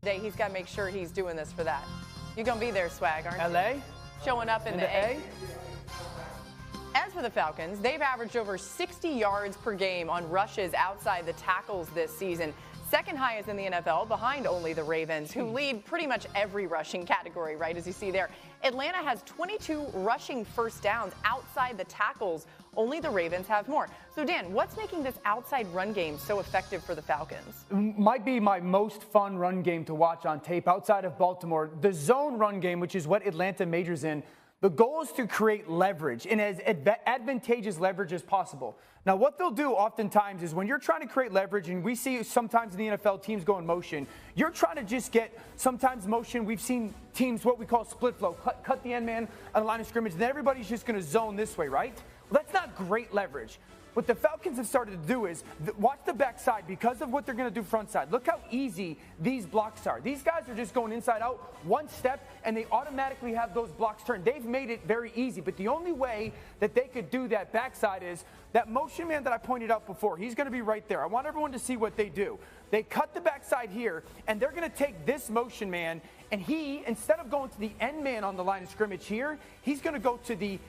Today, he's got to make sure he's doing this for that. You're going to be there, Swag, aren't you? LA? Showing up in the A. As for the Falcons, they've averaged over 60 yards per game on rushes outside the tackles this season. Second highest in the NFL, behind only the Ravens, who lead pretty much every rushing category, right, as you see there. Atlanta has 22 rushing first downs outside the tackles. Only the Ravens have more. So, Dan, what's making this outside run game so effective for the Falcons? Might be my most fun run game to watch on tape outside of Baltimore. The zone run game, which is what Atlanta majors in, the goal is to create leverage and as advantageous leverage as possible. Now, what they'll do oftentimes is when you're trying to create leverage, and we see sometimes in the NFL teams go in motion, you're trying to just get sometimes motion. We've seen teams what we call split flow, cut the end man on the line of scrimmage, and then everybody's just going to zone this way, right? Well, that's not great leverage. What the Falcons have started to do is watch the backside because of what they're going to do front side. Look how easy these blocks are. These guys are just going inside out one step, and they automatically have those blocks turned. They've made it very easy, but the only way that they could do that backside is that motion man that I pointed out before. He's going to be right there. I want everyone to see what they do. They cut the backside here, and they're going to take this motion man, and he, instead of going to the end man on the line of scrimmage here, he's going to go to the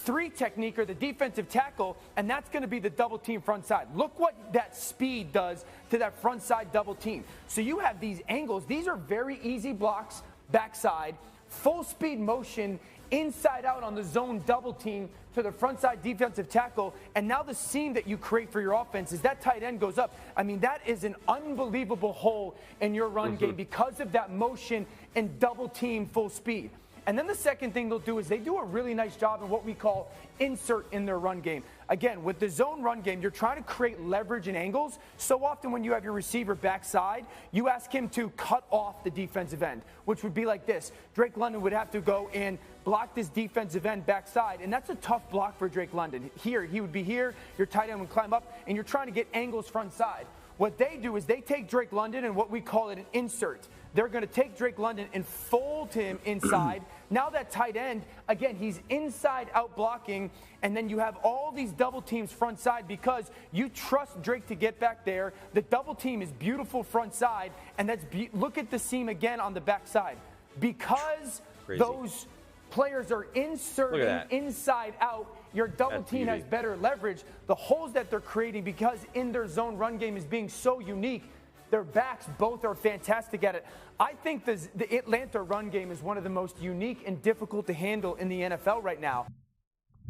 3 technique or the defensive tackle, and that's going to be the double team front side. Look what that speed does to that front side double team. So you have these angles. These are very easy blocks backside, full speed motion inside out on the zone double team to the front side defensive tackle, and now the seam that you create for your offense is that tight end goes up. I mean, that is an unbelievable hole in your run game because of that motion and double team full speed. And then the second thing they'll do is they do a really nice job in what we call insert in their run game. Again, with the zone run game, you're trying to create leverage and angles. So often when you have your receiver backside, you ask him to cut off the defensive end, which would be like this. Drake London would have to go and block this defensive end backside, and that's a tough block for Drake London. Here, he would be here, your tight end would climb up, and you're trying to get angles front side. What they do is they take Drake London and what we call it an insert. They're going to take Drake London and fold him inside. Now that tight end, again, he's inside out blocking, and then you have all these double teams front side because you trust Drake to get back there. The double team is beautiful front side, and look at the seam again on the back side. Because those players are inserting inside out, your double team has better leverage. The holes that they're creating because in their zone run game is being so unique, their backs both are fantastic at it. I think the Atlanta run game is one of the most unique and difficult to handle in the NFL right now.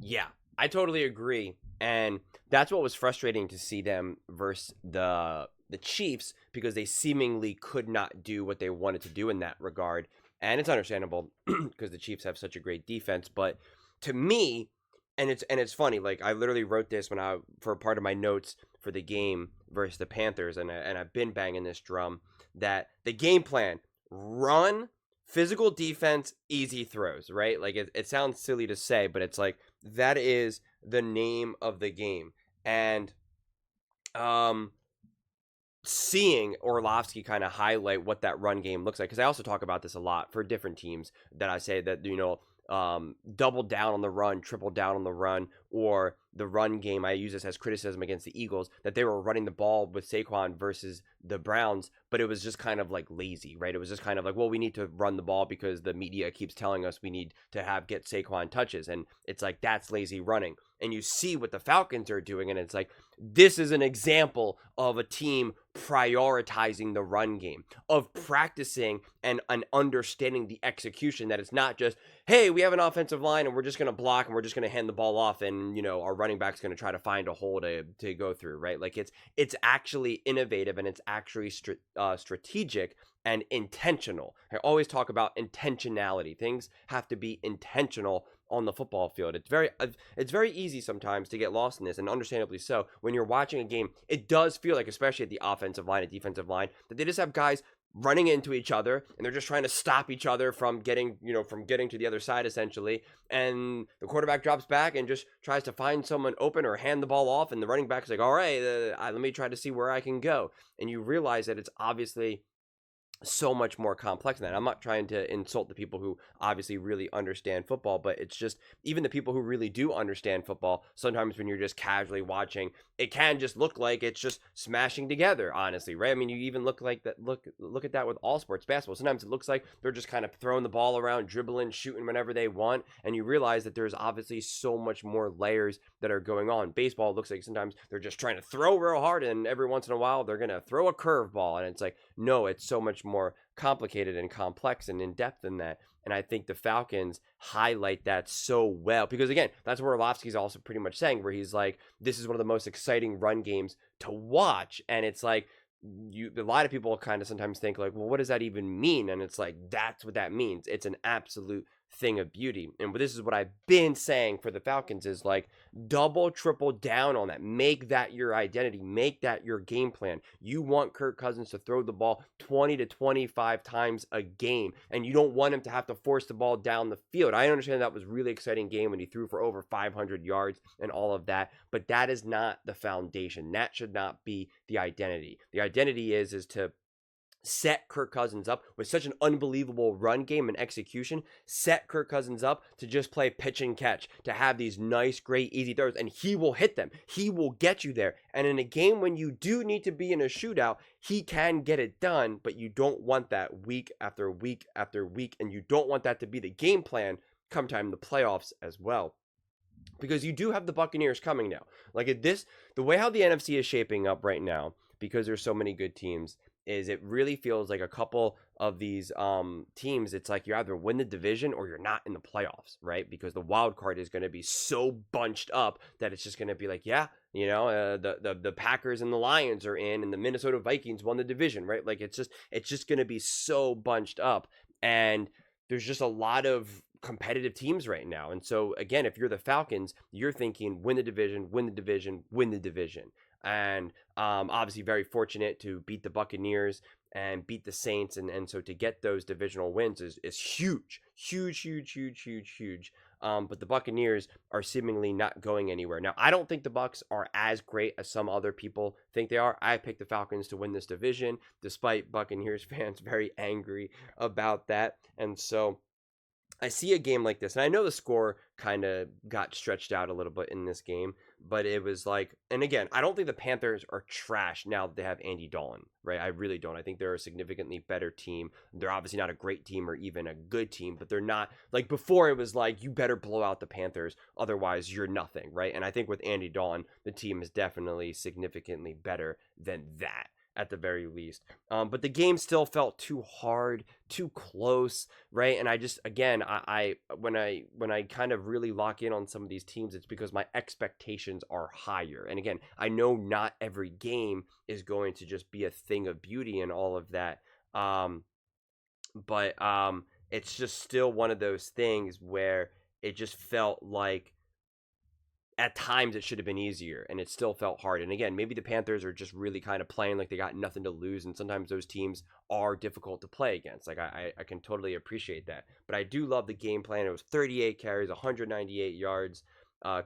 Yeah, I totally agree. And that's what was frustrating to see them versus the Chiefs because they seemingly could not do what they wanted to do in that regard. And it's understandable because the Chiefs have such a great defense. But to me, and it's funny, like I literally wrote this for part of my notes for the game versus the Panthers, and I've been banging this drum that the game plan: run, physical defense, easy throws. Right? Like it sounds silly to say, but it's like that is the name of the game. And seeing Orlovsky kind of highlight what that run game looks like, because I also talk about this a lot for different teams that I say that double down on the run, triple down on the run, or the run game. I use this as criticism against the Eagles that they were running the ball with Saquon versus the Browns, but it was just kind of like lazy, right? It was just kind of like, well, we need to run the ball because the media keeps telling us we need to get Saquon touches, and it's like that's lazy running. And you see what the Falcons are doing, and it's like this is an example of a team prioritizing the run game, of practicing and understanding the execution, that it's not just, hey, we have an offensive line and we're just going to block and we're just going to hand the ball off and, our running back's going to try to find a hole to go through, right? Like it's actually innovative and it's actually strategic and intentional. I always talk about intentionality. Things have to be intentional on the football field. It's very easy sometimes to get lost in this, and understandably so. When you're watching a game, it does feel like, especially at the offensive line and defensive line, that they just have guys running into each other and they're just trying to stop each other from getting to the other side essentially. And the quarterback drops back and just tries to find someone open or hand the ball off, and the running back's like, all right, let me try to see where I can go. And you realize that it's obviously so much more complex than that. I'm not trying to insult the people who obviously really understand football, but it's just even the people who really do understand football, sometimes when you're just casually watching, it can just look like it's just smashing together, honestly, right? I mean, you even look like that look at that with all sports basketball. Sometimes it looks like they're just kind of throwing the ball around, dribbling, shooting whenever they want, and you realize that there's obviously so much more layers that are going on. Baseball looks like sometimes they're just trying to throw real hard, and every once in a while they're going to throw a curveball, and it's like, no, it's so much more complicated and complex and in depth than that. And I think the Falcons highlight that so well because, again, that's where Orlovsky's also pretty much saying, where he's like, this is one of the most exciting run games to watch. And it's like, a lot of people kind of sometimes think like, well, what does that even mean? And it's like, that's what that means. It's an absolute thing of beauty. And this is what I've been saying for the Falcons is like, double, triple down on that. Make that your identity. Make that your game plan. You want Kirk Cousins to throw the ball 20 to 25 times a game, and you don't want him to have to force the ball down the field. I understand that was a really exciting game when he threw for over 500 yards and all of that, but that is not the foundation. That should not be the identity. The identity is to set Kirk Cousins up with such an unbelievable run game and execution, set Kirk Cousins up to just play pitch and catch, to have these nice, great, easy throws, and he will hit them. He will get you there. And in a game when you do need to be in a shootout, he can get it done, but you don't want that week after week after week, and you don't want that to be the game plan come time the playoffs as well. Because you do have the Buccaneers coming now. Like at this, the way how the NFC is shaping up right now, because there's so many good teams, is it really feels like a couple of these teams, it's like you either win the division or you're not in the playoffs, right? Because the wild card is going to be so bunched up that it's just going to be like, yeah, you know, the Packers and the Lions are in, and the Minnesota Vikings won the division, right? Like it's just going to be so bunched up, and there's just a lot of competitive teams right now. And so again, if you're the Falcons, you're thinking win the division, win the division, win the division. And obviously very fortunate to beat the Buccaneers and beat the Saints. And so to get those divisional wins is huge. But the Buccaneers are seemingly not going anywhere. Now, I don't think the Bucs are as great as some other people think they are. I picked the Falcons to win this division, despite Buccaneers fans very angry about that. And so I see a game like this, and I know the score kind of got stretched out a little bit in this game, but it was like, and again, I don't think the Panthers are trash now that they have Andy Dalton, right? I really don't. I think they're a significantly better team. They're obviously not a great team or even a good team, but they're not, like before it was like, you better blow out the Panthers, otherwise you're nothing, right? And I think with Andy Dalton, the team is definitely significantly better than that, at the very least. But the game still felt too hard, too close, right? And I just, again, I when I kind of really lock in on some of these teams, it's because my expectations are higher. And again, I know not every game is going to just be a thing of beauty and all of that. But it's just still one of those things where it just felt like at times it should have been easier, and it still felt hard. And again, maybe the Panthers are just really kind of playing like they got nothing to lose, and sometimes those teams are difficult to play against. Like I can totally appreciate that. But I do love the game plan. It was 38 carries, 198 yards.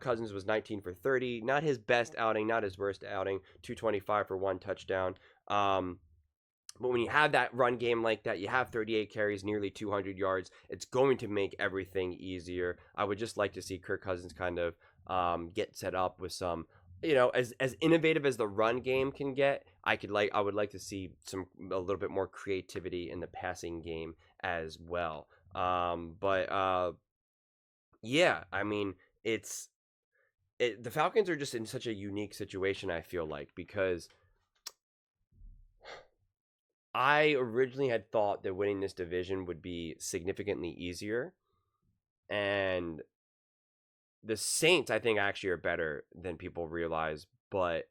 Cousins was 19 for 30. Not his best outing, not his worst outing. 225 for 1 touchdown. But when you have that run game like that, you have 38 carries, nearly 200 yards, it's going to make everything easier. I would just like to see Kirk Cousins kind of get set up with some, you know, as innovative as the run game can get. I would like to see a little bit more creativity in the passing game as well. Yeah, I mean, the Falcons are just in such a unique situation, I feel like, because I originally had thought that winning this division would be significantly easier, and the Saints, I think, actually are better than people realize, but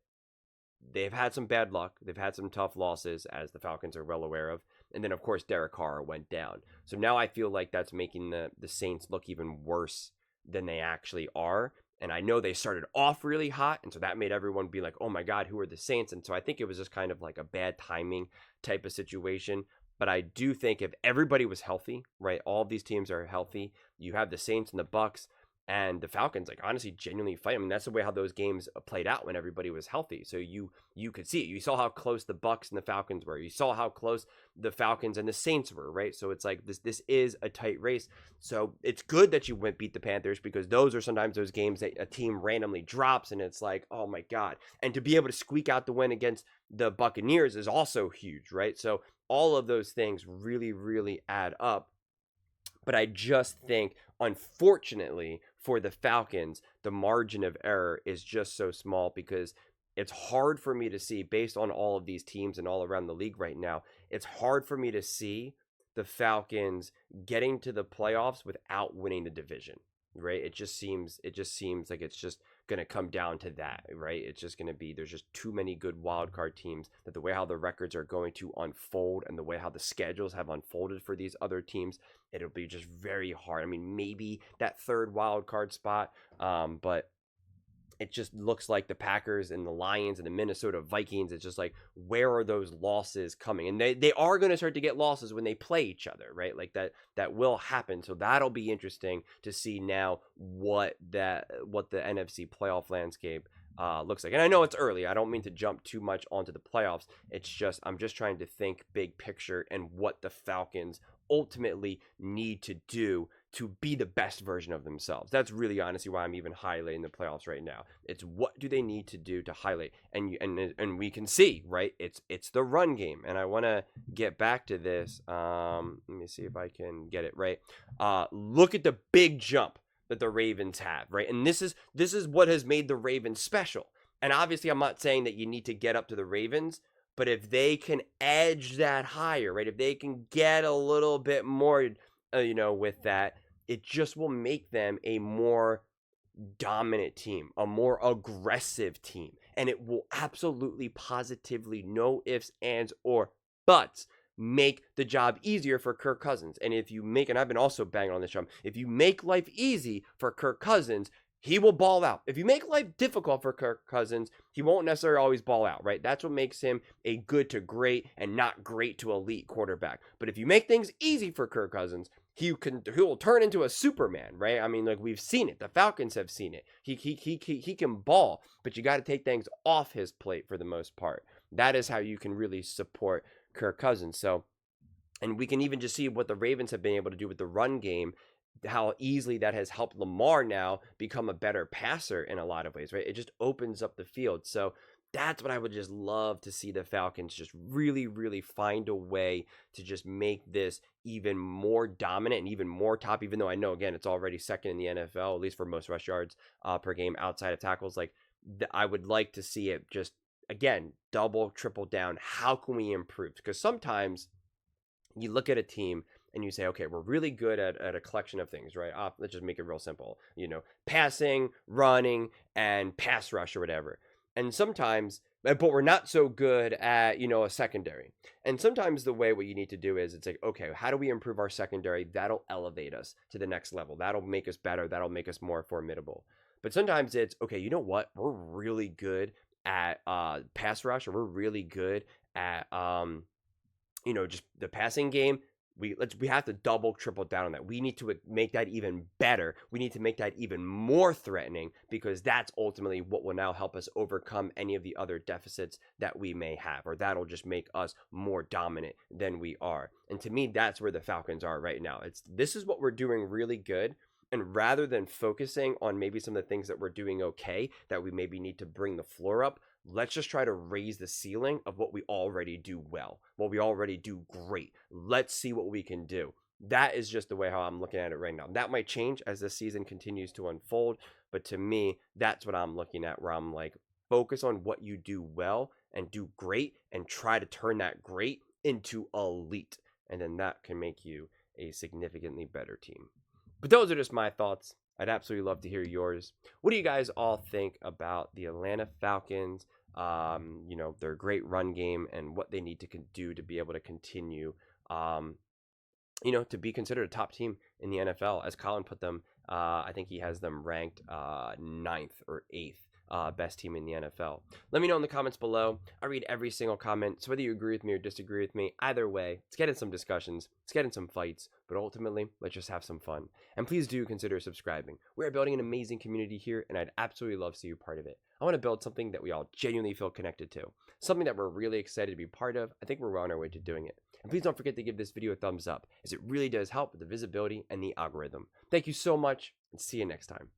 they've had some bad luck. They've had some tough losses, as the Falcons are well aware of. And then, of course, Derek Carr went down. So now I feel like that's making the Saints look even worse than they actually are. And I know they started off really hot, and so that made everyone be like, oh my God, who are the Saints? And so I think it was just kind of like a bad timing type of situation. But I do think if everybody was healthy, right, all of these teams are healthy, you have the Saints and the Bucs, And the Falcons, like, honestly, genuinely fight. I mean, that's the way how those games played out when everybody was healthy. So you could see it. You saw how close the Bucks and the Falcons were. You saw how close the Falcons and the Saints were, right? So it's like this is a tight race. So it's good that you beat the Panthers, because those are sometimes those games that a team randomly drops and it's like, oh my God. And to be able to squeak out the win against the Buccaneers is also huge, right? So all of those things really, really add up. But I just think, unfortunately, for the Falcons, the margin of error is just so small, because it's hard for me to see, based on all of these teams and all around the league right now, it's hard for me to see the Falcons getting to the playoffs without winning the division, right? It just seems like it's just going to come down to that, right? It's just going to be, there's just too many good wild card teams, that the way how the records are going to unfold and the way how the schedules have unfolded for these other teams, it'll be just very hard. I mean, maybe that third wild card spot, but it just looks like the Packers and the Lions and the Minnesota Vikings, it's just like, where are those losses coming? And they are going to start to get losses when they play each other, right? Like that will happen. So that'll be interesting to see now what the NFC playoff landscape looks like. And I know it's early. I don't mean to jump too much onto the playoffs. It's just, I'm just trying to think big picture and what the Falcons ultimately need to do to be the best version of themselves. That's really honestly why I'm even highlighting the playoffs right now. It's what do they need to do to highlight, and we can see, right? It's the run game, and I want to get back to this. Let me see if I can get it right. Look at the big jump that the Ravens have, right? And this is what has made the Ravens special. And obviously, I'm not saying that you need to get up to the Ravens, but if they can edge that higher, right? If they can get a little bit more, with that, it just will make them a more dominant team, a more aggressive team. And it will absolutely, positively, no ifs, ands, or buts, make the job easier for Kirk Cousins. And if you make, and I've been also banging on this drum, if you make life easy for Kirk Cousins, he will ball out. If you make life difficult for Kirk Cousins, he won't necessarily always ball out, right? That's what makes him a good to great and not great to elite quarterback. But if you make things easy for Kirk Cousins, he will turn into a Superman, right? I mean, like, we've seen it. The Falcons have seen it. He can ball, but you got to take things off his plate for the most part. That is how you can really support Kirk Cousins. So, and we can even just see what the Ravens have been able to do with the run game, how easily that has helped Lamar now become a better passer in a lot of ways, right? It just opens up the field. So that's what I would just love to see the Falcons just really, really find a way to just make this even more dominant and even more top, even though I know, again, it's already second in the NFL, at least for most rush yards per game outside of tackles. Like, I would like to see it just, again, double, triple down. How can we improve? Because sometimes you look at a team and you say, okay, we're really good at a collection of things, right? Let's just make it real simple, passing, running, and pass rush or whatever. And sometimes, but we're not so good at, a secondary. And sometimes the way what you need to do is, it's like, okay, how do we improve our secondary? That'll elevate us to the next level. That'll make us better. That'll make us more formidable. But sometimes it's, okay, you know what? We're really good at pass rush, or we're really good at, just the passing game. We have to double, triple down on that. We need to make that even better. We need to make that even more threatening, because that's ultimately what will now help us overcome any of the other deficits that we may have, or that'll just make us more dominant than we are. And to me, that's where the Falcons are right now. This is what we're doing really good. And rather than focusing on maybe some of the things that we're doing okay, that we maybe need to bring the floor up, let's just try to raise the ceiling of what we already do well, what we already do great. Let's see what we can do. That is just the way how I'm looking at it right now. That might change as the season continues to unfold, but to me, that's what I'm looking at, where I'm like, focus on what you do well and do great, and try to turn that great into elite. And then that can make you a significantly better team. But those are just my thoughts. I'd absolutely love to hear yours. What do you guys all think about the Atlanta Falcons, their great run game, and what they need to do to be able to continue, to be considered a top team in the NFL? As Colin put them, I think he has them ranked 9th or 8th best team in the NFL. Let me know in the comments below. I read every single comment, so whether you agree with me or disagree with me, either way, let's get in some discussions, let's get in some fights, but ultimately, let's just have some fun. And please do consider subscribing. We are building an amazing community here, and I'd absolutely love to see you part of it. I want to build something that we all genuinely feel connected to, something that we're really excited to be part of. I think we're well on our way to doing it. And please don't forget to give this video a thumbs up, as it really does help with the visibility and the algorithm. Thank you so much, and see you next time.